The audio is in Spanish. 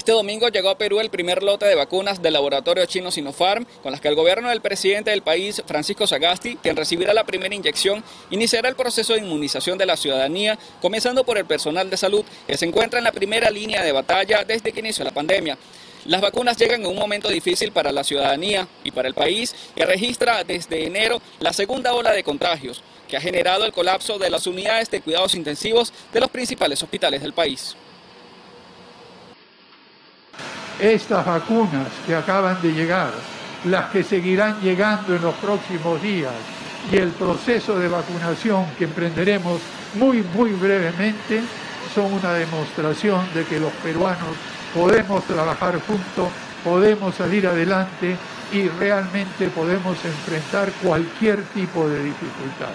Este domingo llegó a Perú el primer lote de vacunas del laboratorio chino Sinopharm, con las que el gobierno del presidente del país, Francisco Sagasti, quien recibirá la primera inyección, iniciará el proceso de inmunización de la ciudadanía, comenzando por el personal de salud, que se encuentra en la primera línea de batalla desde que inició la pandemia. Las vacunas llegan en un momento difícil para la ciudadanía y para el país, que registra desde enero la segunda ola de contagios, que ha generado el colapso de las unidades de cuidados intensivos de los principales hospitales del país. Estas vacunas que acaban de llegar, las que seguirán llegando en los próximos días y el proceso de vacunación que emprenderemos muy brevemente son una demostración de que los peruanos podemos trabajar juntos, podemos salir adelante y realmente podemos enfrentar cualquier tipo de dificultad.